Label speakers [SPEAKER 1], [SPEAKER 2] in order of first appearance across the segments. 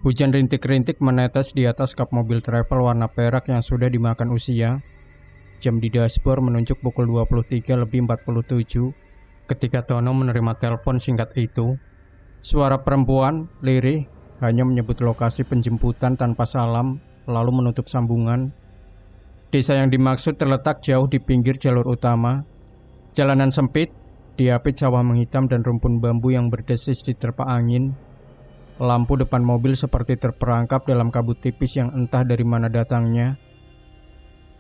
[SPEAKER 1] Hujan rintik-rintik menetes di atas kap mobil travel warna perak yang sudah dimakan usia. Jam di dashboard menunjuk pukul 23:47 ketika Tono menerima telepon singkat itu. Suara perempuan, lirih, hanya menyebut lokasi penjemputan tanpa salam, lalu menutup sambungan. Desa yang dimaksud terletak jauh di pinggir jalur utama. Jalanan sempit, diapit sawah menghitam dan rumpun bambu yang berdesis diterpa angin. Lampu depan mobil seperti terperangkap dalam kabut tipis yang entah dari mana datangnya.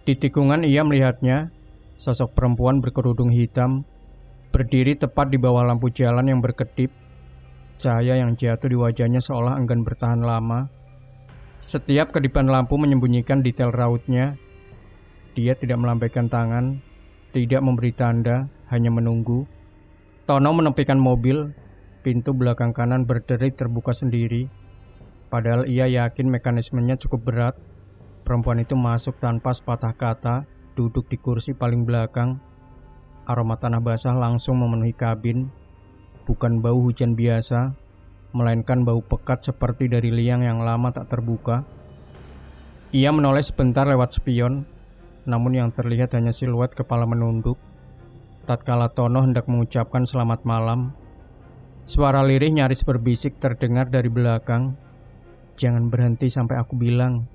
[SPEAKER 1] Di tikungan ia melihatnya, sosok perempuan berkerudung hitam, berdiri tepat di bawah lampu jalan yang berkedip. Cahaya yang jatuh di wajahnya seolah enggan bertahan lama. Setiap kedipan lampu menyembunyikan detail rautnya. Dia tidak melambaikan tangan, tidak memberi tanda, hanya menunggu. Tono menepikan mobil. Pintu belakang kanan berderit terbuka sendiri. Padahal ia yakin mekanismenya cukup berat. Perempuan itu masuk tanpa sepatah kata, duduk di kursi paling belakang. Aroma tanah basah langsung memenuhi kabin. Bukan bau hujan biasa, melainkan bau pekat seperti dari liang yang lama tak terbuka. Ia menoleh sebentar lewat spion, namun yang terlihat hanya siluet kepala menunduk. Tatkala Tono hendak mengucapkan selamat malam, suara lirih nyaris berbisik terdengar dari belakang. "Jangan berhenti sampai aku bilang."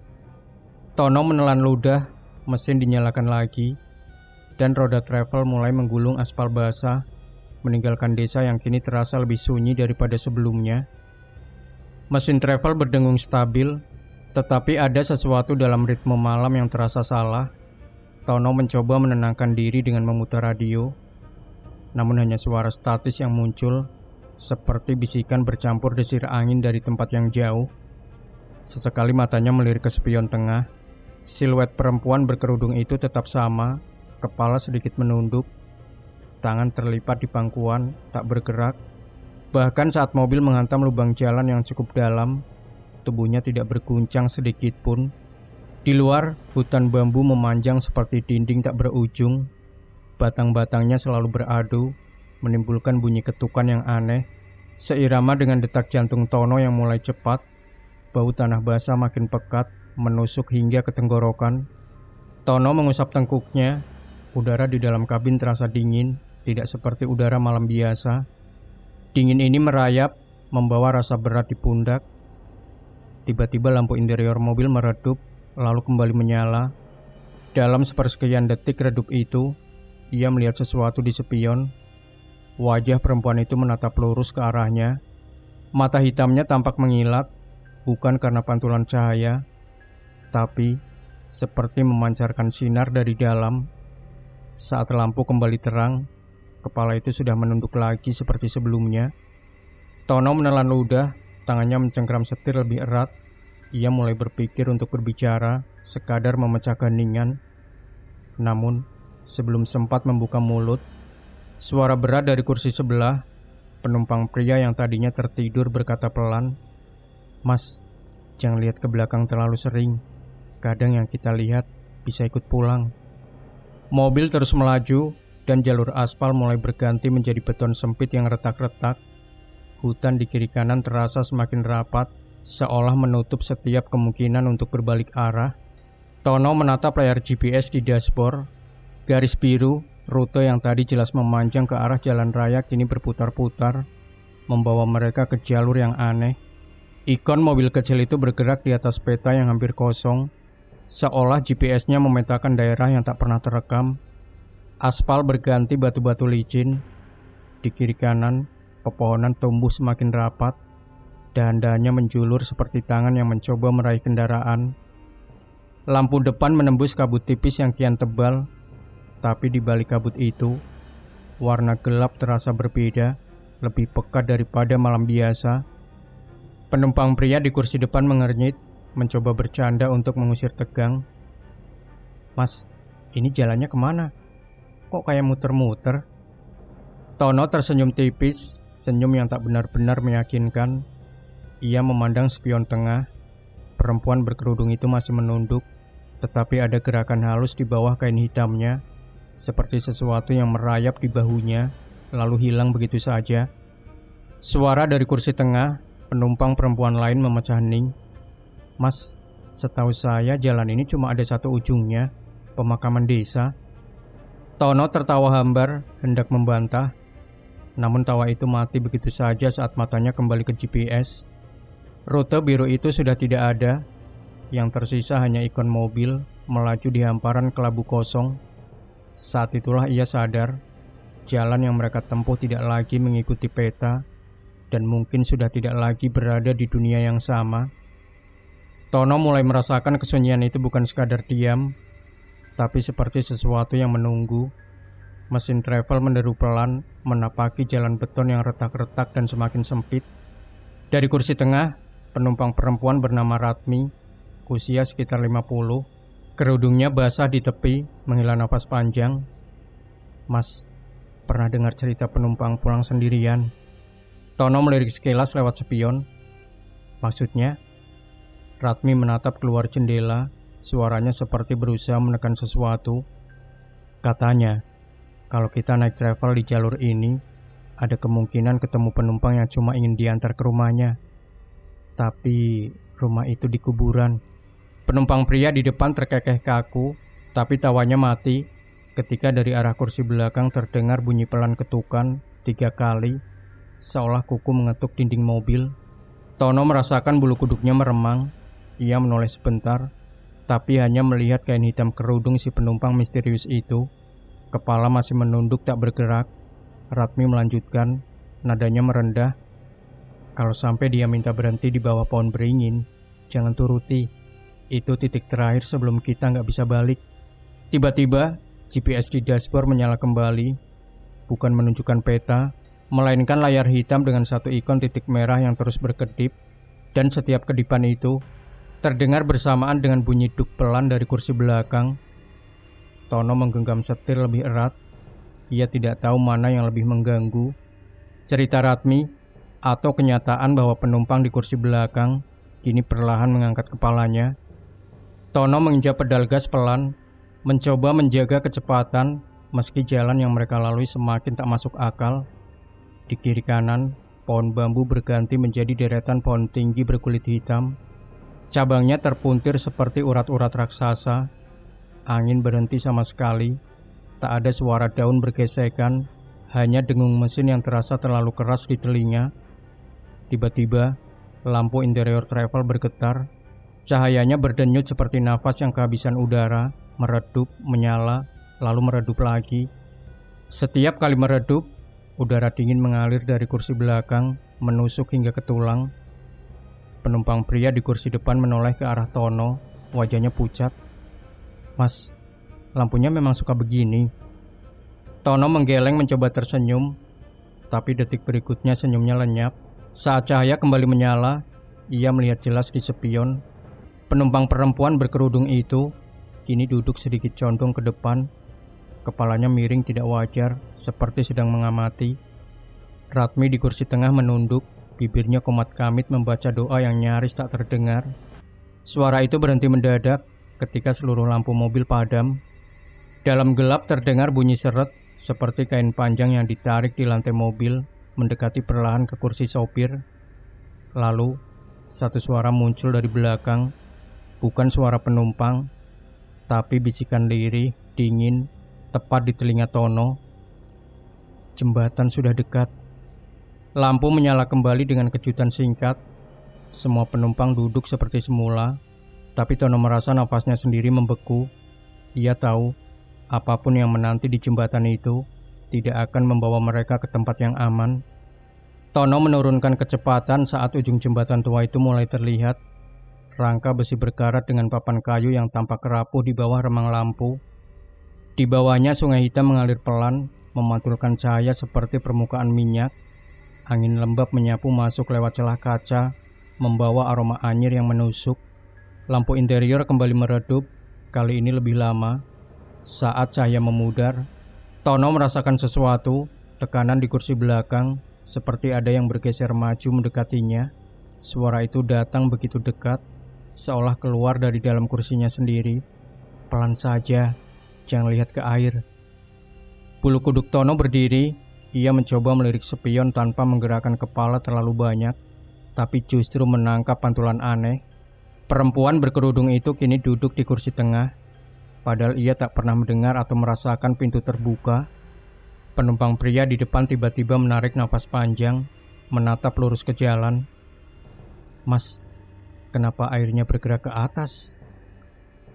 [SPEAKER 1] Tono menelan ludah, mesin dinyalakan lagi, dan roda travel mulai menggulung aspal basah, meninggalkan desa yang kini terasa lebih sunyi daripada sebelumnya. Mesin travel berdengung stabil, tetapi ada sesuatu dalam ritme malam yang terasa salah. Tono mencoba menenangkan diri dengan memutar radio, namun hanya suara statis yang muncul, seperti bisikan bercampur desir angin dari tempat yang jauh. Sesekali matanya melirik ke spion tengah. Siluet perempuan berkerudung itu tetap sama, kepala sedikit menunduk, tangan terlipat di pangkuan, tak bergerak. Bahkan saat mobil menghantam lubang jalan yang cukup dalam, tubuhnya tidak berguncang sedikit pun. Di luar, hutan bambu memanjang seperti dinding tak berujung. Batang-batangnya selalu beradu, menimbulkan bunyi ketukan yang aneh, seirama dengan detak jantung Tono yang mulai cepat. Bau tanah basah makin pekat, menusuk hingga ke tenggorokan. Tono mengusap tengkuknya. Udara di dalam kabin terasa dingin, tidak seperti udara malam biasa. Dingin ini merayap, membawa rasa berat di pundak. Tiba-tiba lampu interior mobil meredup, lalu kembali menyala. Dalam sepersekian detik redup itu, ia melihat sesuatu di spion. Wajah perempuan itu menatap lurus ke arahnya. Mata hitamnya tampak mengilat, bukan karena pantulan cahaya, tapi seperti memancarkan sinar dari dalam. Saat lampu kembali terang, kepala itu sudah menunduk lagi seperti sebelumnya. Tono menelan ludah, tangannya mencengkram setir lebih erat. Ia mulai berpikir untuk berbicara, sekadar memecah keheningan. Namun, sebelum sempat membuka mulut, suara berat dari kursi sebelah, penumpang pria yang tadinya tertidur berkata pelan, "Mas, jangan lihat ke belakang terlalu sering. Kadang yang kita lihat bisa ikut pulang." Mobil terus melaju, dan jalur aspal mulai berganti menjadi beton sempit yang retak-retak. Hutan di kiri kanan terasa semakin rapat, seolah menutup setiap kemungkinan untuk berbalik arah. Tono menatap layar GPS di dashboard. Garis biru, rute yang tadi jelas memanjang ke arah jalan raya kini berputar-putar, membawa mereka ke jalur yang aneh. Ikon mobil kecil itu bergerak di atas peta yang hampir kosong, seolah GPS-nya memetakan daerah yang tak pernah terekam. Aspal berganti batu-batu licin. Di kiri kanan, pepohonan tumbuh semakin rapat. Dahan-dahannya menjulur seperti tangan yang mencoba meraih kendaraan. Lampu depan menembus kabut tipis yang kian tebal. Tapi di balik kabut itu, warna gelap terasa berbeda, lebih pekat daripada malam biasa. Penumpang pria di kursi depan mengernyit, mencoba bercanda untuk mengusir tegang. "Mas, ini jalannya kemana? Kok kayak muter-muter?" Tono tersenyum tipis, senyum yang tak benar-benar meyakinkan. Ia memandang spion tengah. Perempuan berkerudung itu masih menunduk, tetapi ada gerakan halus di bawah kain hitamnya, seperti sesuatu yang merayap di bahunya, lalu hilang begitu saja. Suara dari kursi tengah, Penumpang perempuan lain memecah hening. "Mas, setahu saya jalan ini cuma ada satu ujungnya, pemakaman desa." Tono tertawa hambar, hendak membantah. Namun tawa itu mati begitu saja saat matanya kembali ke GPS. Rute biru itu sudah tidak ada. Yang tersisa hanya ikon mobil melaju di hamparan kelabu kosong. Saat itulah ia sadar, jalan yang mereka tempuh tidak lagi mengikuti peta dan mungkin sudah tidak lagi berada di dunia yang sama. Tono mulai merasakan kesunyian itu bukan sekadar diam, tapi seperti sesuatu yang menunggu. Mesin travel menderu pelan, menapaki jalan beton yang retak-retak dan semakin sempit. Dari kursi tengah, penumpang perempuan bernama Ratmi, usia sekitar 50, kerudungnya basah di tepi, menghela nafas panjang. "Mas, pernah dengar cerita penumpang pulang sendirian?" Tono melirik sekilas lewat spion. "Maksudnya?" Ratmi menatap keluar jendela, suaranya seperti berusaha menekan sesuatu. "Katanya, kalau kita naik travel di jalur ini, ada kemungkinan ketemu penumpang yang cuma ingin diantar ke rumahnya. Tapi rumah itu di kuburan." Penumpang pria di depan terkekeh kaku, tapi tawanya mati ketika dari arah kursi belakang terdengar bunyi pelan ketukan 3 kali, seolah kuku mengetuk dinding mobil. Tono merasakan bulu kuduknya meremang. Ia menoleh sebentar, tapi hanya melihat kain hitam kerudung si penumpang misterius itu. Kepala masih menunduk tak bergerak. Ratmi melanjutkan, nadanya merendah. "Kalau sampai dia minta berhenti di bawah pohon beringin, jangan turuti. Itu titik terakhir sebelum kita nggak bisa balik." Tiba-tiba, GPS di dashboard menyala kembali. Bukan menunjukkan peta, melainkan layar hitam dengan satu ikon titik merah yang terus berkedip. Dan setiap kedipan itu terdengar bersamaan dengan bunyi duk pelan dari kursi belakang. Tono menggenggam setir lebih erat. Ia tidak tahu mana yang lebih mengganggu, cerita Ratmi atau kenyataan bahwa penumpang di kursi belakang kini perlahan mengangkat kepalanya. Tono menginjak pedal gas pelan, mencoba menjaga kecepatan meski jalan yang mereka lalui semakin tak masuk akal. Di kiri kanan, pohon bambu berganti menjadi deretan pohon tinggi berkulit hitam. Cabangnya terpuntir seperti urat-urat raksasa. Angin berhenti sama sekali. Tak ada suara daun bergesekan, hanya dengung mesin yang terasa terlalu keras di telinga. Tiba-tiba, lampu interior travel bergetar. Cahayanya berdenyut seperti nafas yang kehabisan udara, meredup, menyala, lalu meredup lagi. Setiap kali meredup, udara dingin mengalir dari kursi belakang, menusuk hingga ke tulang. Penumpang pria di kursi depan menoleh ke arah Tono, wajahnya pucat. "Mas, lampunya memang suka begini." Tono menggeleng mencoba tersenyum, tapi detik berikutnya senyumnya lenyap. Saat cahaya kembali menyala, ia melihat jelas di spion. Penumpang perempuan berkerudung itu kini duduk sedikit condong ke depan. Kepalanya miring tidak wajar, seperti sedang mengamati. Ratmi di kursi tengah menunduk, bibirnya komat kamit membaca doa yang nyaris tak terdengar. Suara itu berhenti mendadak ketika seluruh lampu mobil padam. Dalam gelap terdengar bunyi seret, seperti kain panjang yang ditarik di lantai mobil, mendekati perlahan ke kursi sopir. Lalu, satu suara muncul dari belakang. Bukan suara penumpang, tapi bisikan lirih, dingin, tepat di telinga Tono. Jembatan sudah dekat. Lampu menyala kembali dengan kejutan singkat. Semua penumpang duduk seperti semula, tapi Tono merasa nafasnya sendiri membeku. Ia tahu, apapun yang menanti di jembatan itu tidak akan membawa mereka ke tempat yang aman. Tono menurunkan kecepatan saat ujung jembatan tua itu mulai terlihat. Rangka besi berkarat dengan papan kayu yang tampak rapuh di bawah remang lampu. Di bawahnya sungai hitam mengalir pelan, memantulkan cahaya seperti permukaan minyak. Angin lembab menyapu masuk lewat celah kaca, membawa aroma anyir yang menusuk. Lampu interior kembali meredup, kali ini lebih lama. Saat cahaya memudar, Tono merasakan sesuatu, tekanan di kursi belakang, seperti ada yang bergeser maju mendekatinya. Suara itu datang begitu dekat, seolah keluar dari dalam kursinya sendiri. "Pelan saja, jangan lihat ke air." Bulu kuduk Tono berdiri. Ia mencoba melirik spion tanpa menggerakkan kepala terlalu banyak. tapi justru menangkap pantulan aneh. Perempuan berkerudung itu kini duduk di kursi tengah, padahal ia tak pernah mendengar atau merasakan pintu terbuka. Penumpang pria di depan tiba-tiba menarik napas panjang, menatap lurus ke jalan. "Mas, kenapa airnya bergerak ke atas?"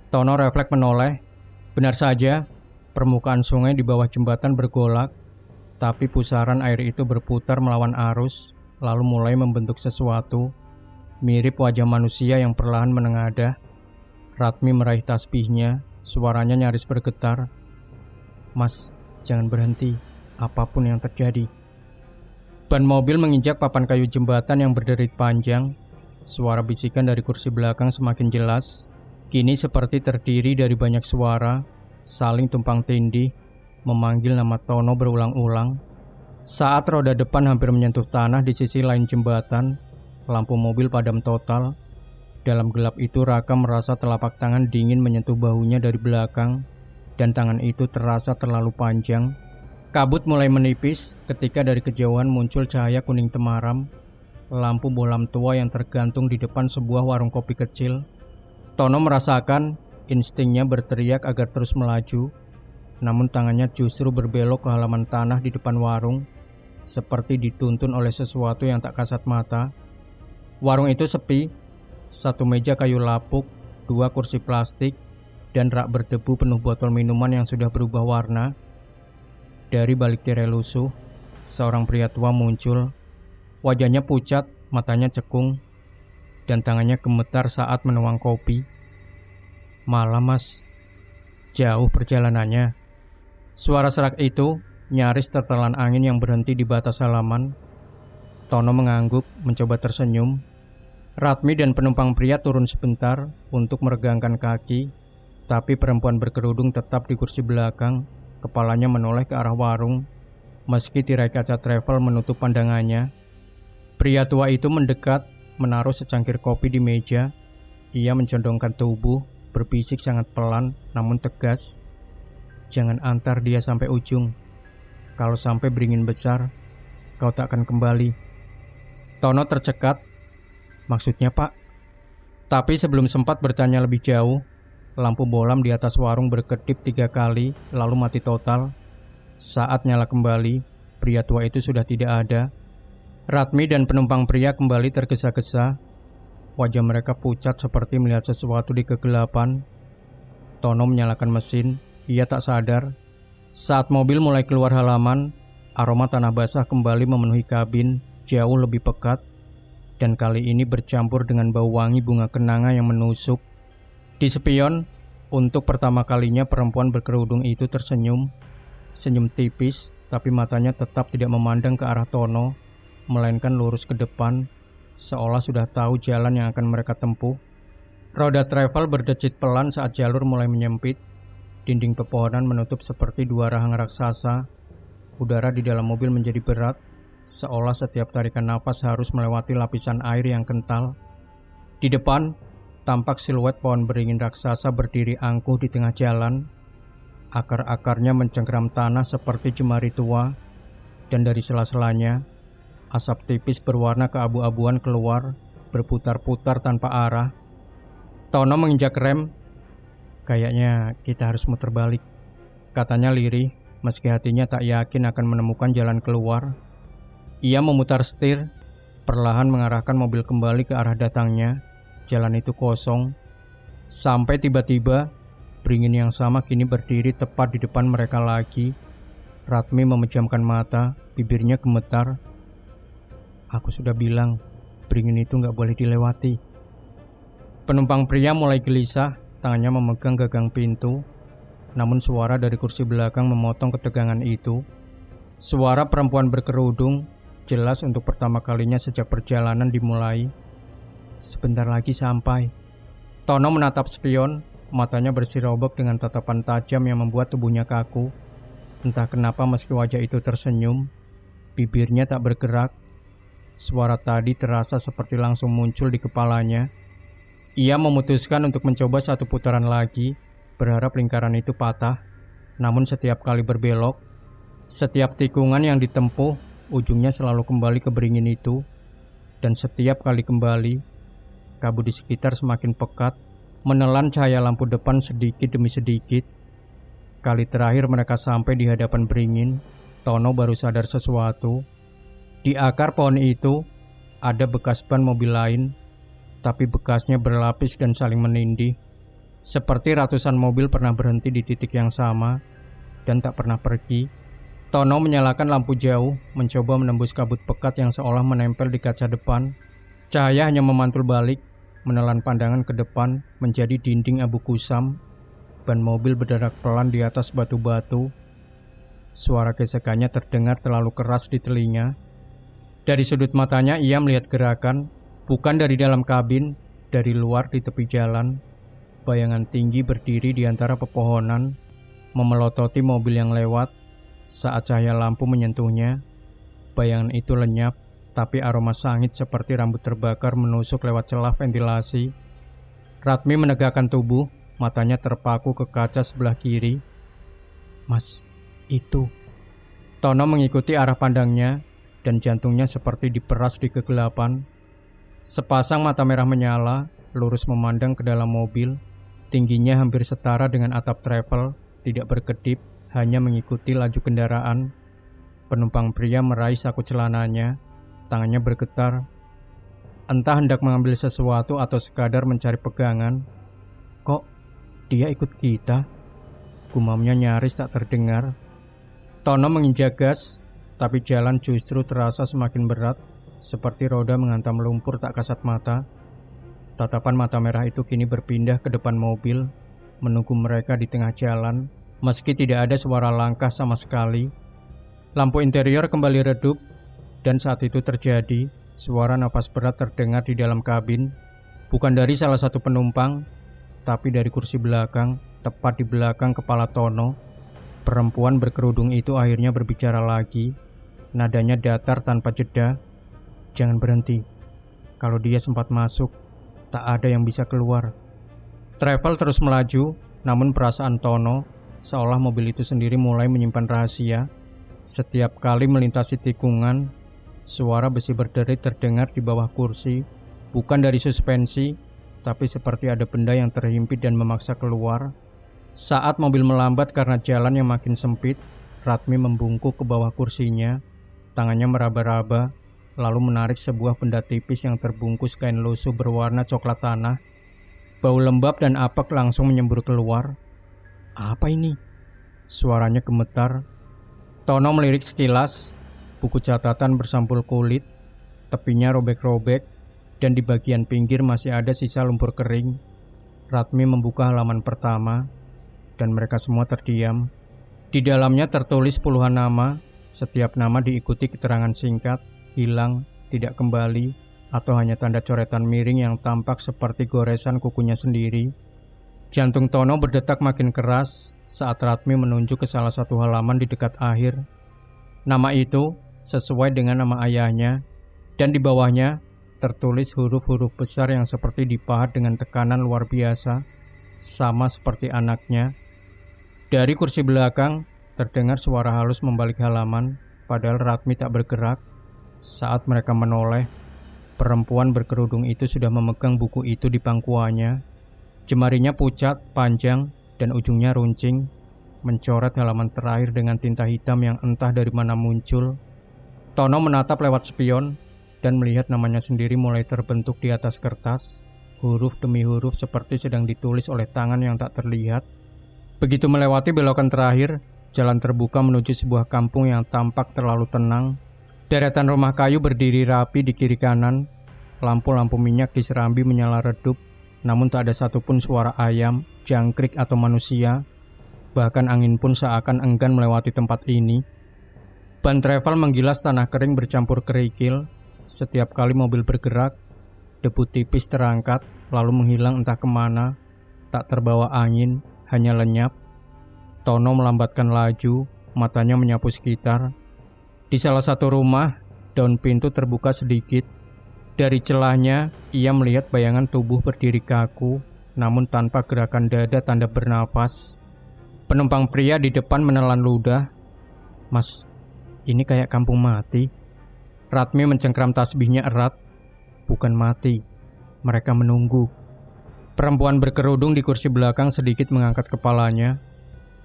[SPEAKER 1] Tono refleks menoleh. Benar saja, permukaan sungai di bawah jembatan bergolak, tapi pusaran air itu berputar melawan arus, lalu mulai membentuk sesuatu, mirip wajah manusia yang perlahan menengadah. Ratmi meraih tasbihnya, suaranya nyaris bergetar. "Mas, jangan berhenti, apapun yang terjadi." Ban mobil menginjak papan kayu jembatan yang berderit panjang. Suara bisikan dari kursi belakang semakin jelas. Kini seperti terdiri dari banyak suara, saling tumpang tindih, memanggil nama Tono berulang-ulang. Saat roda depan hampir menyentuh tanah di sisi lain jembatan, lampu mobil padam total. Dalam gelap itu Raka merasa telapak tangan dingin menyentuh bahunya dari belakang, dan tangan itu terasa terlalu panjang. Kabut mulai menipis ketika dari kejauhan muncul cahaya kuning temaram, lampu bohlam tua yang tergantung di depan sebuah warung kopi kecil. Tono merasakan instingnya berteriak agar terus melaju, namun tangannya justru berbelok ke halaman tanah di depan warung, seperti dituntun oleh sesuatu yang tak kasat mata. Warung itu sepi, satu meja kayu lapuk, dua kursi plastik, dan rak berdebu penuh botol minuman yang sudah berubah warna. Dari balik tirai lusuh, seorang pria tua muncul. Wajahnya pucat, matanya cekung, dan tangannya gemetar saat menuang kopi. "Malam, Mas. Jauh perjalanannya." Suara serak itu nyaris tertelan angin yang berhenti di batas halaman. Tono mengangguk, mencoba tersenyum. Ratmi dan penumpang pria turun sebentar untuk meregangkan kaki, tapi perempuan berkerudung tetap di kursi belakang, kepalanya menoleh ke arah warung, meski tirai kaca travel menutup pandangannya. Pria tua itu mendekat, menaruh secangkir kopi di meja. Ia mencondongkan tubuh, berbisik sangat pelan namun tegas. "Jangan antar dia sampai ujung. Kalau sampai beringin besar, kau tak akan kembali." Tono tercekat. "Maksudnya, Pak?" Tapi sebelum sempat bertanya lebih jauh, lampu bohlam di atas warung berkedip 3 kali lalu mati total. Saat nyala kembali, pria tua itu sudah tidak ada. Ratmi dan penumpang pria kembali tergesa-gesa. Wajah mereka pucat seperti melihat sesuatu di kegelapan. Tono menyalakan mesin. Ia tak sadar. Saat mobil mulai keluar halaman, aroma tanah basah kembali memenuhi kabin, jauh lebih pekat, dan kali ini bercampur dengan bau wangi bunga kenanga yang menusuk. Di spion, untuk pertama kalinya perempuan berkerudung itu tersenyum. Senyum tipis, tapi matanya tetap tidak memandang ke arah Tono, melainkan lurus ke depan, seolah sudah tahu jalan yang akan mereka tempuh. Roda travel berdecit pelan saat jalur mulai menyempit. Dinding pepohonan menutup seperti 2 rahang raksasa. Udara di dalam mobil menjadi berat, seolah setiap tarikan napas harus melewati lapisan air yang kental. Di depan, tampak siluet pohon beringin raksasa berdiri angkuh di tengah jalan. Akar-akarnya mencengkeram tanah seperti jemari tua, dan dari sela-selanya, asap tipis berwarna keabu-abuan keluar, berputar-putar tanpa arah. Tono menginjak rem. "Kayaknya kita harus muter balik," katanya lirih, meski hatinya tak yakin akan menemukan jalan keluar. Ia memutar setir, perlahan mengarahkan mobil kembali ke arah datangnya. Jalan itu kosong. Sampai tiba-tiba, beringin yang sama kini berdiri tepat di depan mereka lagi. Ratmi memejamkan mata, bibirnya gemetar. "Aku sudah bilang, beringin itu nggak boleh dilewati." Penumpang pria mulai gelisah, tangannya memegang gagang pintu. Namun suara dari kursi belakang memotong ketegangan itu. Suara perempuan berkerudung, jelas untuk pertama kalinya sejak perjalanan dimulai. "Sebentar lagi sampai." Tono menatap spion, matanya bersirobok dengan tatapan tajam yang membuat tubuhnya kaku. Entah kenapa meski wajah itu tersenyum, bibirnya tak bergerak. Suara tadi terasa seperti langsung muncul di kepalanya. Ia memutuskan untuk mencoba satu putaran lagi, berharap lingkaran itu patah. Namun setiap kali berbelok, setiap tikungan yang ditempuh, ujungnya selalu kembali ke beringin itu. dan setiap kali kembali, kabut di sekitar semakin pekat, menelan cahaya lampu depan sedikit demi sedikit. Kali terakhir mereka sampai di hadapan beringin, Tono baru sadar sesuatu. Di akar pohon itu ada bekas ban mobil lain, tapi bekasnya berlapis dan saling menindih. Seperti ratusan mobil pernah berhenti di titik yang sama dan tak pernah pergi. Tono menyalakan lampu jauh, mencoba menembus kabut pekat yang seolah menempel di kaca depan. Cahaya hanya memantul balik, menelan pandangan ke depan menjadi dinding abu kusam. Ban mobil berderak pelan di atas batu-batu. Suara gesekannya terdengar terlalu keras di telinga. Dari sudut matanya ia melihat gerakan, bukan dari dalam kabin, dari luar di tepi jalan. Bayangan tinggi berdiri di antara pepohonan, memelototi mobil yang lewat. Saat cahaya lampu menyentuhnya, bayangan itu lenyap, tapi aroma sangit seperti rambut terbakar menusuk lewat celah ventilasi. Ratmi menegakkan tubuh, matanya terpaku ke kaca sebelah kiri. "Mas, itu." Tono mengikuti arah pandangnya, dan jantungnya seperti diperas di kegelapan. Sepasang mata merah menyala, lurus memandang ke dalam mobil. Tingginya hampir setara dengan atap travel, tidak berkedip, hanya mengikuti laju kendaraan. Penumpang pria meraih saku celananya, tangannya bergetar. Entah hendak mengambil sesuatu atau sekadar mencari pegangan. "Kok dia ikut kita?" Gumamnya nyaris tak terdengar. Tono menginjak gas, tapi jalan justru terasa semakin berat, seperti roda menghantam lumpur tak kasat mata. Tatapan mata merah itu kini berpindah ke depan mobil, menunggu mereka di tengah jalan, meski tidak ada suara langkah sama sekali. Lampu interior kembali redup, dan saat itu terjadi, suara napas berat terdengar di dalam kabin, bukan dari salah satu penumpang, tapi dari kursi belakang, tepat di belakang kepala Tono. Perempuan berkerudung itu akhirnya berbicara lagi, nadanya datar tanpa jeda. "Jangan berhenti. Kalau dia sempat masuk, tak ada yang bisa keluar." Travel terus melaju, namun perasaan Tono seolah mobil itu sendiri mulai menyimpan rahasia. Setiap kali melintasi tikungan, suara besi berderit terdengar di bawah kursi, bukan dari suspensi, tapi seperti ada benda yang terhimpit dan memaksa keluar. Saat mobil melambat karena jalan yang makin sempit, Ratmi membungkuk ke bawah kursinya, tangannya meraba-raba, lalu menarik sebuah benda tipis yang terbungkus kain lusuh berwarna coklat tanah. Bau lembab dan apek langsung menyembur keluar. "Apa ini?" Suaranya gemetar. Tono melirik sekilas, buku catatan bersampul kulit, tepinya robek-robek, dan di bagian pinggir masih ada sisa lumpur kering. Ratmi membuka halaman pertama, dan mereka semua terdiam. Di dalamnya tertulis puluhan nama, setiap nama diikuti keterangan singkat, hilang, tidak kembali, atau hanya tanda coretan miring yang tampak seperti goresan kukunya sendiri. Jantung Tono berdetak makin keras saat Ratmi menunjuk ke salah satu halaman di dekat akhir. Nama itu sesuai dengan nama ayahnya, dan di bawahnya tertulis huruf-huruf besar yang seperti dipahat dengan tekanan luar biasa, sama seperti anaknya. Dari kursi belakang terdengar suara halus membalik halaman, padahal Ratmi tak bergerak. Saat mereka menoleh, perempuan berkerudung itu sudah memegang buku itu di pangkuannya. Jemarinya pucat, panjang, dan ujungnya runcing, mencoret halaman terakhir dengan tinta hitam yang entah dari mana muncul. Tono menatap lewat spion dan melihat namanya sendiri mulai terbentuk di atas kertas, huruf demi huruf seperti sedang ditulis oleh tangan yang tak terlihat. Begitu melewati belokan terakhir, jalan terbuka menuju sebuah kampung yang tampak terlalu tenang. Deretan rumah kayu berdiri rapi di kiri kanan, lampu-lampu minyak di serambi menyala redup, namun tak ada satupun suara ayam, jangkrik atau manusia. Bahkan angin pun seakan enggan melewati tempat ini. Ban travel menggilas tanah kering bercampur kerikil. Setiap kali mobil bergerak, debu tipis terangkat, lalu menghilang entah kemana. Tak terbawa angin, hanya lenyap. Tono melambatkan laju, matanya menyapu sekitar. Di salah satu rumah, daun pintu terbuka sedikit. Dari celahnya, ia melihat bayangan tubuh berdiri kaku, namun tanpa gerakan dada tanda bernapas. Penumpang pria di depan menelan ludah. "Mas, ini kayak kampung mati." Ratmi mencengkram tasbihnya erat. bukan mati. Mereka menunggu. Perempuan berkerudung di kursi belakang sedikit mengangkat kepalanya.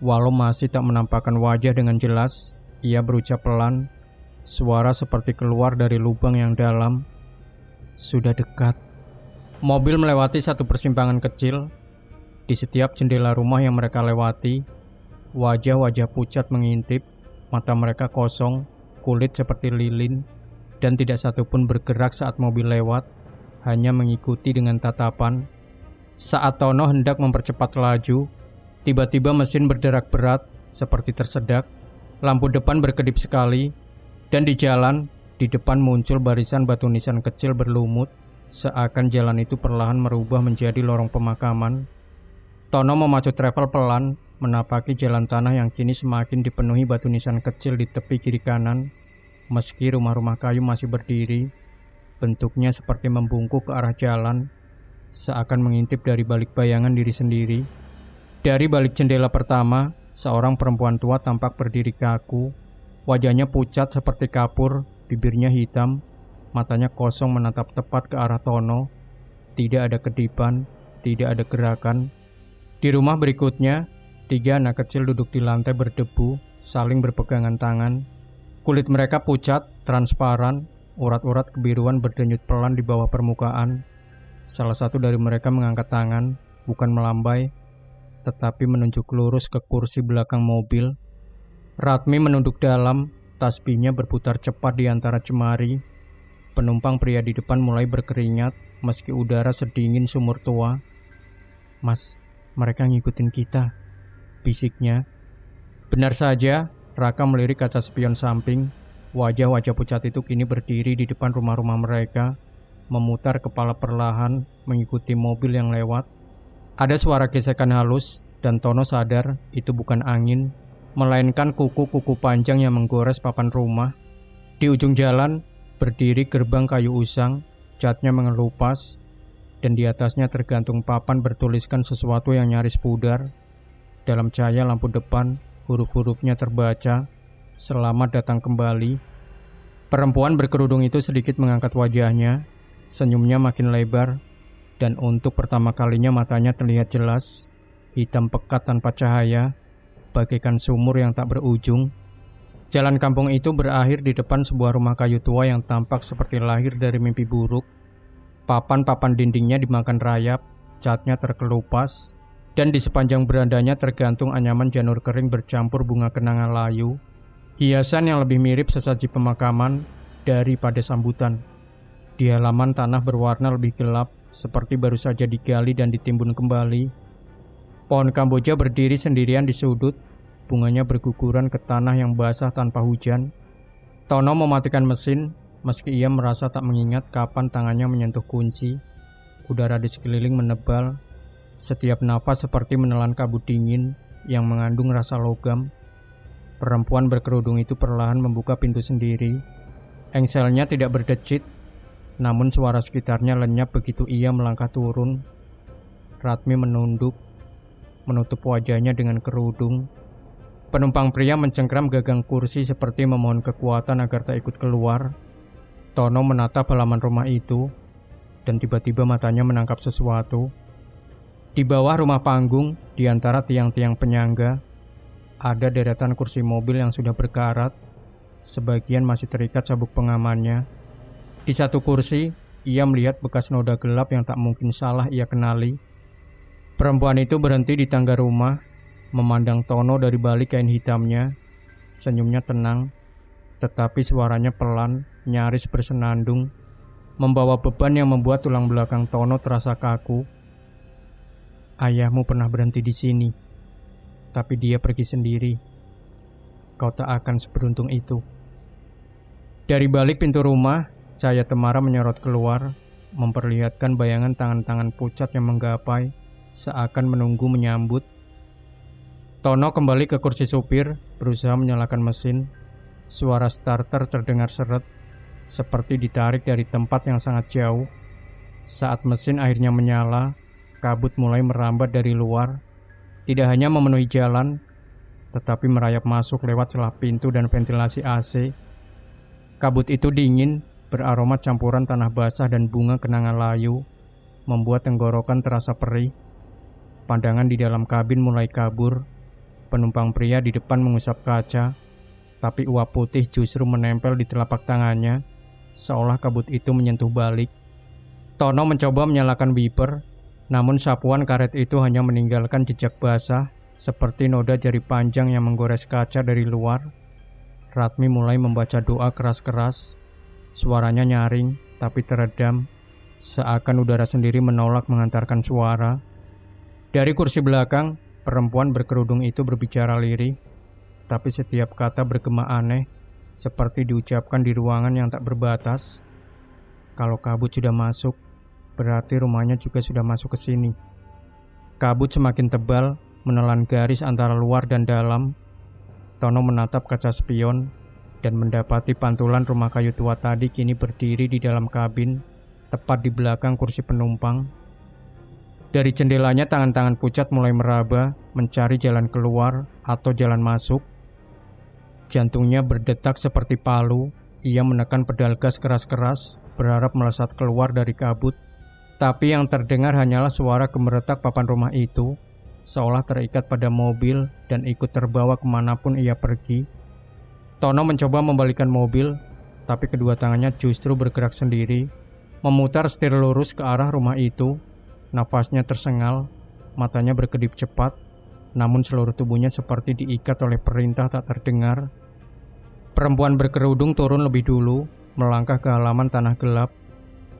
[SPEAKER 1] Walau masih tak menampakkan wajah dengan jelas, ia berucap pelan, suara seperti keluar dari lubang yang dalam. Sudah dekat. Mobil melewati satu persimpangan kecil. Di setiap jendela rumah yang mereka lewati, wajah-wajah pucat mengintip, mata mereka kosong, kulit seperti lilin, dan tidak satupun bergerak saat mobil lewat, hanya mengikuti dengan tatapan. Saat Tono hendak mempercepat laju, tiba-tiba mesin berderak berat, seperti tersedak, lampu depan berkedip sekali, dan di jalan, di depan muncul barisan batu nisan kecil berlumut, seakan jalan itu perlahan merubah menjadi lorong pemakaman. Tono memacu travel pelan, menapaki jalan tanah yang kini semakin dipenuhi batu nisan kecil di tepi kiri kanan. Meski rumah-rumah kayu masih berdiri, bentuknya seperti membungkuk ke arah jalan, seakan mengintip dari balik bayangan diri sendiri. Dari balik jendela pertama, seorang perempuan tua tampak berdiri kaku. Wajahnya pucat seperti kapur, bibirnya hitam, matanya kosong menatap tepat ke arah Tono. Tidak ada kedipan, tidak ada gerakan. Di rumah berikutnya, 3 anak kecil duduk di lantai berdebu, saling berpegangan tangan. Kulit mereka pucat, transparan, urat-urat kebiruan berdenyut pelan di bawah permukaan. Salah satu dari mereka mengangkat tangan, bukan melambai, tetapi menunjuk lurus ke kursi belakang mobil. Ratmi menunduk dalam, tasbihnya berputar cepat di antara cemari. Penumpang pria di depan mulai berkeringat, meski udara sedingin sumur tua. "Mas, mereka ngikutin kita," bisiknya. Benar saja, Raka melirik kaca spion samping. Wajah-wajah pucat itu kini berdiri di depan rumah-rumah mereka, memutar kepala perlahan, mengikuti mobil yang lewat. Ada suara gesekan halus, dan Tono sadar itu bukan angin, melainkan kuku-kuku panjang yang menggores papan rumah. Di ujung jalan, berdiri gerbang kayu usang, catnya mengelupas, dan di atasnya tergantung papan bertuliskan sesuatu yang nyaris pudar. Dalam cahaya lampu depan, huruf-hurufnya terbaca, "Selamat datang kembali." Perempuan berkerudung itu sedikit mengangkat wajahnya, senyumnya makin lebar, dan untuk pertama kalinya matanya terlihat jelas, hitam pekat tanpa cahaya, bagaikan sumur yang tak berujung. Jalan kampung itu berakhir di depan sebuah rumah kayu tua yang tampak seperti lahir dari mimpi buruk. Papan-papan dindingnya dimakan rayap, catnya terkelupas, dan di sepanjang berandanya tergantung anyaman janur kering bercampur bunga kenanga layu. Hiasan yang lebih mirip sesaji pemakaman daripada sambutan. Di halaman tanah berwarna lebih gelap, seperti baru saja digali dan ditimbun kembali. Pohon kamboja berdiri sendirian di sudut, bunganya berguguran ke tanah yang basah tanpa hujan. Tono mematikan mesin, meski ia merasa tak mengingat kapan tangannya menyentuh kunci. Udara di sekeliling menebal, setiap napas seperti menelan kabut dingin yang mengandung rasa logam. Perempuan berkerudung itu perlahan membuka pintu sendiri. Engselnya tidak berdecit, namun suara sekitarnya lenyap begitu ia melangkah turun. Ratmi menunduk, menutup wajahnya dengan kerudung. Penumpang pria mencengkram gagang kursi seperti memohon kekuatan agar tak ikut keluar. Tono menatap halaman rumah itu, dan tiba-tiba matanya menangkap sesuatu. Di bawah rumah panggung, di antara tiang-tiang penyangga, ada deretan kursi mobil yang sudah berkarat. Sebagian masih terikat sabuk pengamannya. Di satu kursi, ia melihat bekas noda gelap yang tak mungkin salah ia kenali. Perempuan itu berhenti di tangga rumah, memandang Tono dari balik kain hitamnya. Senyumnya tenang, tetapi suaranya pelan, nyaris bersenandung, membawa beban yang membuat tulang belakang Tono terasa kaku. "Ayahmu pernah berhenti di sini, tapi dia pergi sendiri. Kau tak akan seberuntung itu." Dari balik pintu rumah, cahaya temara menyorot keluar, memperlihatkan bayangan tangan-tangan pucat yang menggapai, seakan menunggu menyambut. Tono kembali ke kursi supir, berusaha menyalakan mesin. Suara starter terdengar seret, seperti ditarik dari tempat yang sangat jauh. Saat mesin akhirnya menyala, kabut mulai merambat dari luar. Tidak hanya memenuhi jalan, tetapi merayap masuk lewat celah pintu dan ventilasi AC. Kabut itu dingin, beraroma campuran tanah basah dan bunga kenangan layu, membuat tenggorokan terasa perih. Pandangan di dalam kabin mulai kabur. Penumpang pria di depan mengusap kaca, tapi uap putih justru menempel di telapak tangannya, seolah kabut itu menyentuh balik. Tono mencoba menyalakan wiper, namun sapuan karet itu hanya meninggalkan jejak basah, seperti noda jari panjang yang menggores kaca dari luar. Ratmi mulai membaca doa keras-keras. Suaranya nyaring, tapi teredam, seakan udara sendiri menolak mengantarkan suara. Dari kursi belakang, perempuan berkerudung itu berbicara lirih, tapi setiap kata bergema aneh, seperti diucapkan di ruangan yang tak berbatas. Kalau kabut sudah masuk, berarti rumahnya juga sudah masuk ke sini. Kabut semakin tebal, menelan garis antara luar dan dalam. Tono menatap kaca spion dan mendapati pantulan rumah kayu tua tadi kini berdiri di dalam kabin, tepat di belakang kursi penumpang. Dari jendelanya tangan-tangan pucat mulai meraba, mencari jalan keluar atau jalan masuk. Jantungnya berdetak seperti palu. Ia menekan pedal gas keras-keras, berharap melesat keluar dari kabut. Tapi yang terdengar hanyalah suara gemeretak papan rumah itu, seolah terikat pada mobil dan ikut terbawa kemanapun ia pergi. Tono mencoba membalikan mobil, tapi kedua tangannya justru bergerak sendiri, memutar setir lurus ke arah rumah itu. Napasnya tersengal, matanya berkedip cepat, namun seluruh tubuhnya seperti diikat oleh perintah tak terdengar. Perempuan berkerudung turun lebih dulu, melangkah ke halaman tanah gelap.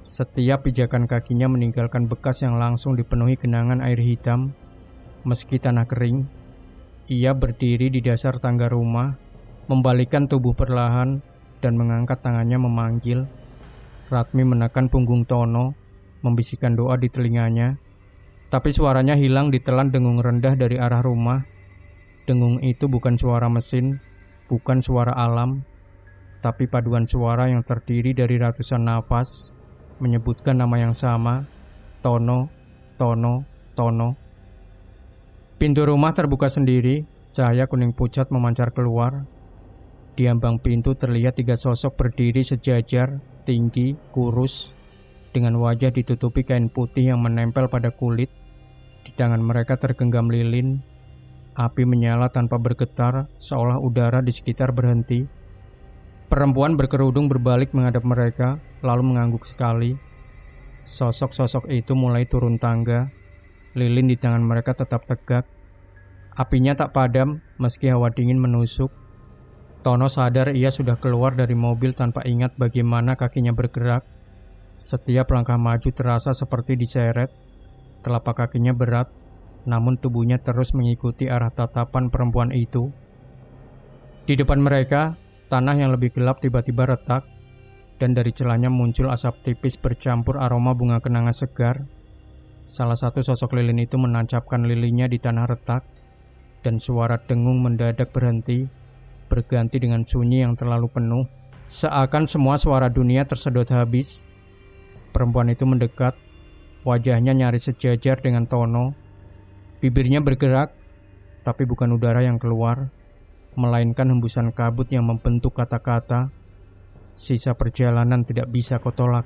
[SPEAKER 1] Setiap pijakan kakinya meninggalkan bekas yang langsung dipenuhi genangan air hitam. Meski tanah kering, ia berdiri di dasar tangga rumah, membalikkan tubuh perlahan dan mengangkat tangannya memanggil. Ratmi menekan punggung Tono, membisikkan doa di telinganya, tapi suaranya hilang ditelan dengung rendah dari arah rumah. Dengung itu bukan suara mesin, bukan suara alam, tapi paduan suara yang terdiri dari ratusan napas, menyebutkan nama yang sama, Tono, Tono, Tono. Pintu rumah terbuka sendiri, cahaya kuning pucat memancar keluar. Di ambang pintu terlihat 3 sosok berdiri sejajar, tinggi, kurus, dengan wajah ditutupi kain putih yang menempel pada kulit. Di tangan mereka tergenggam lilin. Api menyala tanpa bergetar, seolah udara di sekitar berhenti. Perempuan berkerudung berbalik menghadap mereka, lalu mengangguk sekali. Sosok-sosok itu mulai turun tangga. Lilin di tangan mereka tetap tegak. Apinya tak padam, meski hawa dingin menusuk. Tono sadar ia sudah keluar dari mobil tanpa ingat bagaimana kakinya bergerak. Setiap langkah maju terasa seperti diseret. Telapak kakinya berat, namun tubuhnya terus mengikuti arah tatapan perempuan itu. Di depan mereka, tanah yang lebih gelap tiba-tiba retak, dan dari celahnya muncul asap tipis bercampur aroma bunga kenanga segar. Salah satu sosok lilin itu menancapkan lilinnya di tanah retak, dan suara dengung mendadak berhenti, berganti dengan sunyi yang terlalu penuh. Seakan semua suara dunia tersedot habis. Perempuan itu mendekat, wajahnya nyaris sejajar dengan Tono. Bibirnya bergerak, tapi bukan udara yang keluar, melainkan hembusan kabut yang membentuk kata-kata. Sisa perjalanan tidak bisa kau tolak.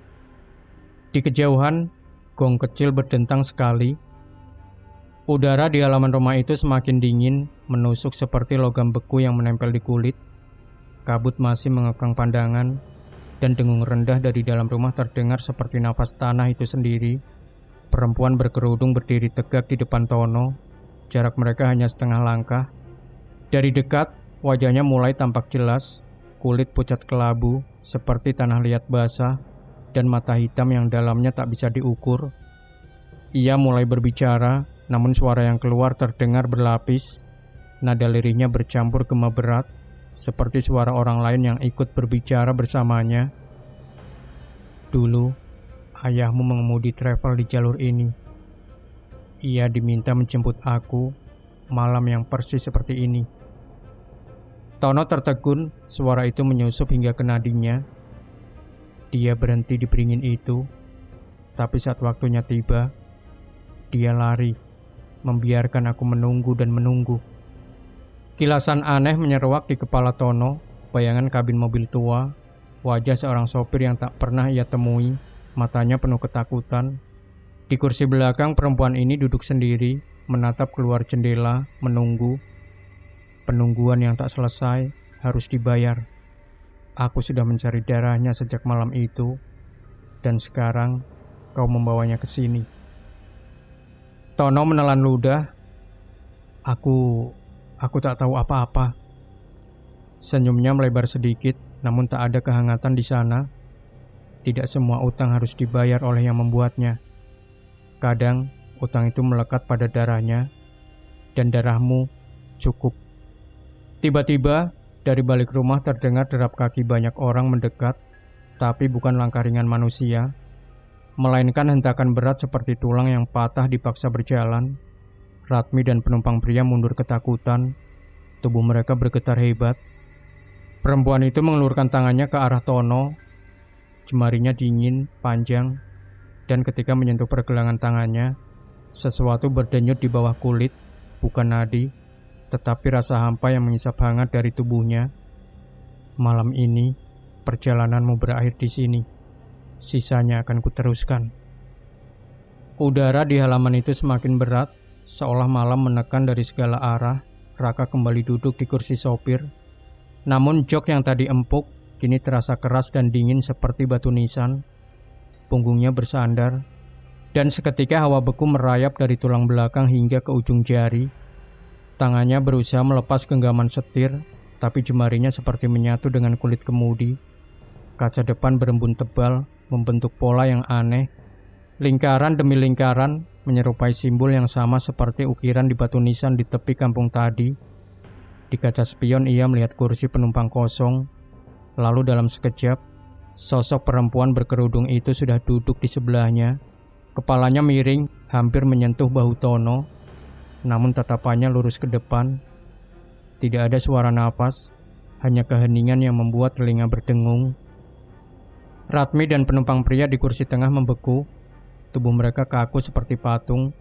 [SPEAKER 1] Di kejauhan, gong kecil berdentang sekali. Udara di halaman rumah itu semakin dingin, menusuk seperti logam beku yang menempel di kulit. Kabut masih mengekang pandangan, dan dengung rendah dari dalam rumah terdengar seperti nafas tanah itu sendiri. Perempuan berkerudung berdiri tegak di depan Tono. Jarak mereka hanya setengah langkah. Dari dekat, wajahnya mulai tampak jelas. Kulit pucat kelabu, seperti tanah liat basah, dan mata hitam yang dalamnya tak bisa diukur. Ia mulai berbicara, namun suara yang keluar terdengar berlapis. Nada lirihnya bercampur gema berat, seperti suara orang lain yang ikut berbicara bersamanya. Dulu, ayahmu mengemudi travel di jalur ini. Ia diminta menjemput aku malam yang persis seperti ini. Tono tertegun, suara itu menyusup hingga ke nadinya. Dia berhenti di beringin itu, tapi saat waktunya tiba, dia lari, membiarkan aku menunggu dan menunggu. Kilasan aneh menyeruak di kepala Tono, bayangan kabin mobil tua, wajah seorang sopir yang tak pernah ia temui, matanya penuh ketakutan. Di kursi belakang perempuan ini duduk sendiri, menatap keluar jendela, menunggu. Penungguan yang tak selesai harus dibayar. Aku sudah mencari darahnya sejak malam itu, dan sekarang kau membawanya ke sini. Tono menelan ludah. Aku tak tahu apa-apa. Senyumnya melebar sedikit, namun tak ada kehangatan di sana. Tidak semua utang harus dibayar oleh yang membuatnya. Kadang utang itu melekat pada darahnya, dan darahmu cukup. Tiba-tiba dari balik rumah terdengar derap kaki banyak orang mendekat, tapi bukan langkah ringan manusia, melainkan hentakan berat seperti tulang yang patah dipaksa berjalan. Ratmi dan penumpang pria mundur ketakutan, tubuh mereka bergetar hebat. Perempuan itu mengelurkan tangannya ke arah Tono. Jemarinya dingin, panjang, dan ketika menyentuh pergelangan tangannya, sesuatu berdenyut di bawah kulit, bukan nadi, tetapi rasa hampa yang mengisap hangat dari tubuhnya. Malam ini, perjalananmu berakhir di sini. Sisanya akan kuteruskan. Udara di halaman itu semakin berat, seolah malam menekan dari segala arah. Raka kembali duduk di kursi sopir. Namun jok yang tadi empuk, kini terasa keras dan dingin seperti batu nisan. Punggungnya bersandar, dan seketika hawa beku merayap dari tulang belakang hingga ke ujung jari. Tangannya berusaha melepas genggaman setir, tapi jemarinya seperti menyatu dengan kulit kemudi. Kaca depan berembun tebal, membentuk pola yang aneh. Lingkaran demi lingkaran, menyerupai simbol yang sama seperti ukiran di batu nisan di tepi kampung tadi. Di kaca spion ia melihat kursi penumpang kosong. Lalu dalam sekejap, sosok perempuan berkerudung itu sudah duduk di sebelahnya. Kepalanya miring, hampir menyentuh bahu Tono. Namun tatapannya lurus ke depan. Tidak ada suara napas, hanya keheningan yang membuat telinga berdengung. Ratmi dan penumpang pria di kursi tengah membeku. Tubuh mereka kaku seperti patung.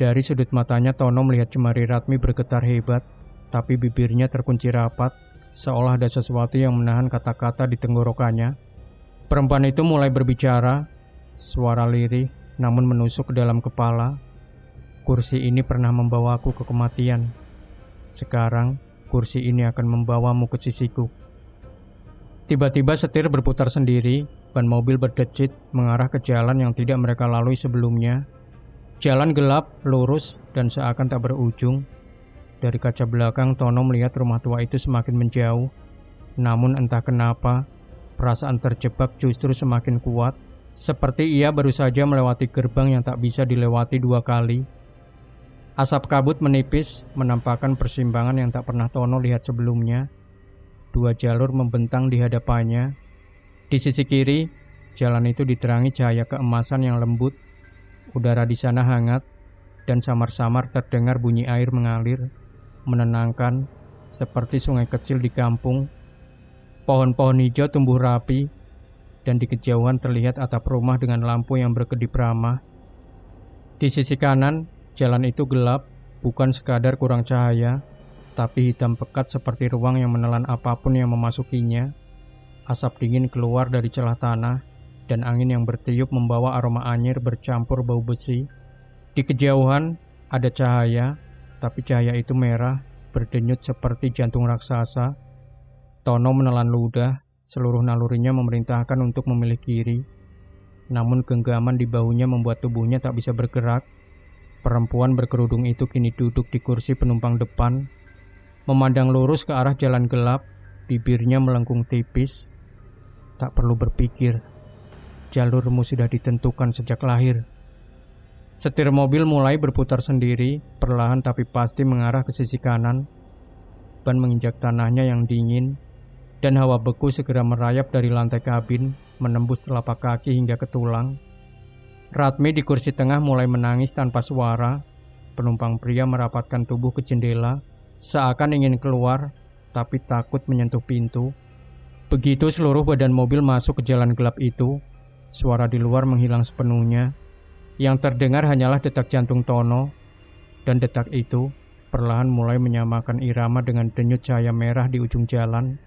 [SPEAKER 1] Dari sudut matanya Tono melihat jemari Ratmi bergetar hebat, tapi bibirnya terkunci rapat, seolah ada sesuatu yang menahan kata-kata di tenggorokannya. Perempuan itu mulai berbicara, suara lirih namun menusuk ke dalam kepala. Kursi ini pernah membawaku ke kematian. Sekarang, kursi ini akan membawamu ke sisiku. Tiba-tiba setir berputar sendiri, ban mobil berdecit mengarah ke jalan yang tidak mereka lalui sebelumnya. Jalan gelap, lurus, dan seakan tak berujung. Dari kaca belakang, Tono melihat rumah tua itu semakin menjauh. Namun entah kenapa, perasaan terjebak justru semakin kuat. Seperti ia baru saja melewati gerbang yang tak bisa dilewati dua kali. Asap kabut menipis, menampakkan persimpangan yang tak pernah Tono lihat sebelumnya. Dua jalur membentang di hadapannya. Di sisi kiri, jalan itu diterangi cahaya keemasan yang lembut. Udara di sana hangat, dan samar-samar terdengar bunyi air mengalir, menenangkan, seperti sungai kecil di kampung. Pohon-pohon hijau tumbuh rapi, dan di kejauhan terlihat atap rumah dengan lampu yang berkedip ramah. Di sisi kanan, jalan itu gelap, bukan sekadar kurang cahaya, tapi hitam pekat seperti ruang yang menelan apapun yang memasukinya. Asap dingin keluar dari celah tanah, dan angin yang bertiup membawa aroma anyir bercampur bau besi. Di kejauhan, ada cahaya, tapi cahaya itu merah, berdenyut seperti jantung raksasa. Tono menelan ludah, seluruh nalurinya memerintahkan untuk memilih kiri. Namun genggaman di bahunya membuat tubuhnya tak bisa bergerak. Perempuan berkerudung itu kini duduk di kursi penumpang depan, memandang lurus ke arah jalan gelap, bibirnya melengkung tipis. Tak perlu berpikir, jalurmu sudah ditentukan sejak lahir. Setir mobil mulai berputar sendiri, perlahan tapi pasti mengarah ke sisi kanan. Ban menginjak tanahnya yang dingin, dan hawa beku segera merayap dari lantai kabin, menembus telapak kaki hingga ke tulang. Ratmi di kursi tengah mulai menangis tanpa suara. Penumpang pria merapatkan tubuh ke jendela, seakan ingin keluar, tapi takut menyentuh pintu. Begitu seluruh badan mobil masuk ke jalan gelap itu, suara di luar menghilang sepenuhnya. Yang terdengar hanyalah detak jantung Tono, dan detak itu perlahan mulai menyamakan irama dengan denyut cahaya merah di ujung jalan.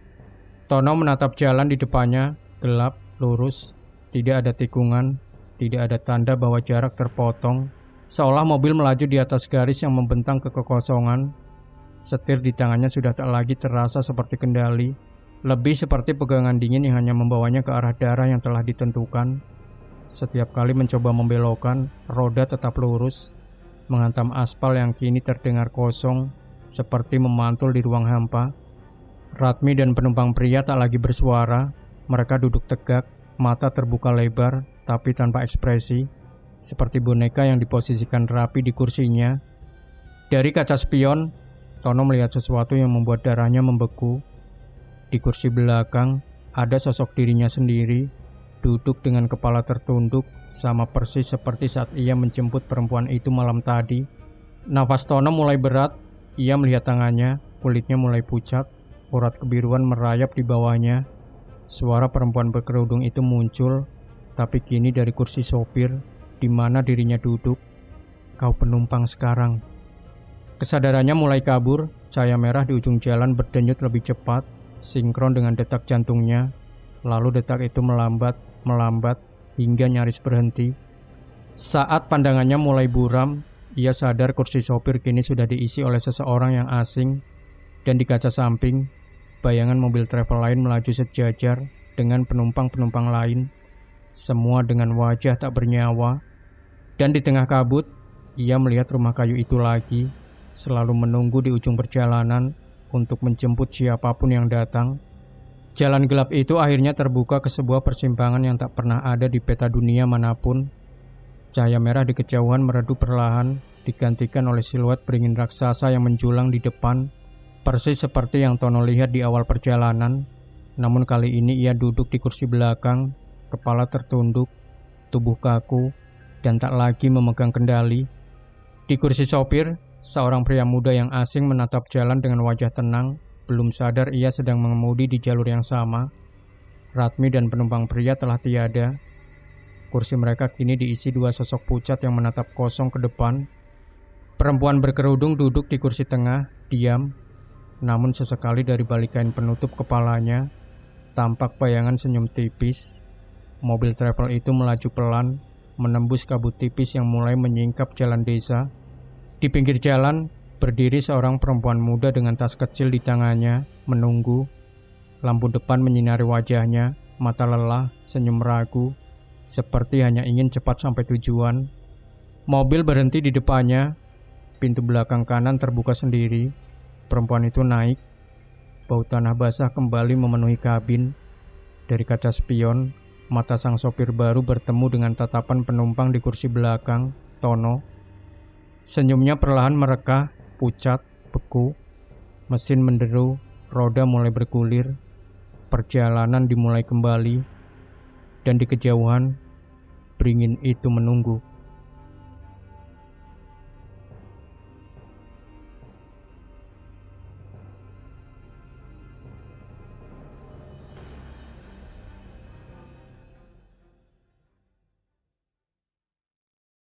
[SPEAKER 1] Tono menatap jalan di depannya, gelap, lurus, tidak ada tikungan, tidak ada tanda bahwa jarak terpotong, seolah mobil melaju di atas garis yang membentang ke kekosongan. Setir di tangannya sudah tak lagi terasa seperti kendali, lebih seperti pegangan dingin yang hanya membawanya ke arah daerah yang telah ditentukan. Setiap kali mencoba membelokkan, roda tetap lurus, menghantam aspal yang kini terdengar kosong, seperti memantul di ruang hampa. Ratmi dan penumpang pria tak lagi bersuara. Mereka duduk tegak, mata terbuka lebar, tapi tanpa ekspresi, seperti boneka yang diposisikan rapi di kursinya. Dari kaca spion, Tono melihat sesuatu yang membuat darahnya membeku. Di kursi belakang, ada sosok dirinya sendiri, duduk dengan kepala tertunduk, sama persis seperti saat ia menjemput perempuan itu malam tadi. Nafas Tono mulai berat, ia melihat tangannya, kulitnya mulai pucat, urat kebiruan merayap di bawahnya. Suara perempuan berkerudung itu muncul, tapi kini dari kursi sopir, di mana dirinya duduk. "Kau penumpang sekarang." Kesadarannya mulai kabur, cahaya merah di ujung jalan berdenyut lebih cepat, sinkron dengan detak jantungnya. Lalu detak itu melambat, hingga nyaris berhenti. Saat pandangannya mulai buram, ia sadar kursi sopir kini sudah diisi oleh seseorang yang asing, dan di kaca samping, bayangan mobil travel lain melaju sejajar dengan penumpang-penumpang lain, semua dengan wajah tak bernyawa. Dan di tengah kabut, ia melihat rumah kayu itu lagi, selalu menunggu di ujung perjalanan untuk menjemput siapapun yang datang. Jalan gelap itu akhirnya terbuka ke sebuah persimpangan yang tak pernah ada di peta dunia manapun. Cahaya merah di kejauhan meredup perlahan, digantikan oleh siluet beringin raksasa yang menjulang di depan, persis seperti yang Tono lihat di awal perjalanan. Namun kali ini ia duduk di kursi belakang, kepala tertunduk, tubuh kaku, dan tak lagi memegang kendali. Di kursi sopir, seorang pria muda yang asing menatap jalan dengan wajah tenang, belum sadar ia sedang mengemudi di jalur yang sama. Ratmi dan penumpang pria telah tiada. Kursi mereka kini diisi dua sosok pucat yang menatap kosong ke depan. Perempuan berkerudung duduk di kursi tengah, diam. Namun sesekali dari balik kain penutup kepalanya, tampak bayangan senyum tipis. Mobil travel itu melaju pelan, menembus kabut tipis yang mulai menyingkap jalan desa. Di pinggir jalan, berdiri seorang perempuan muda dengan tas kecil di tangannya, menunggu. Lampu depan menyinari wajahnya, mata lelah, senyum ragu, seperti hanya ingin cepat sampai tujuan. Mobil berhenti di depannya, pintu belakang kanan terbuka sendiri. Perempuan itu naik, bau tanah basah kembali memenuhi kabin. Dari kaca spion, mata sang sopir baru bertemu dengan tatapan penumpang di kursi belakang, Tono. Senyumnya perlahan merekah, pucat, beku. Mesin menderu, roda mulai bergulir. Perjalanan dimulai kembali, dan di kejauhan, beringin itu menunggu.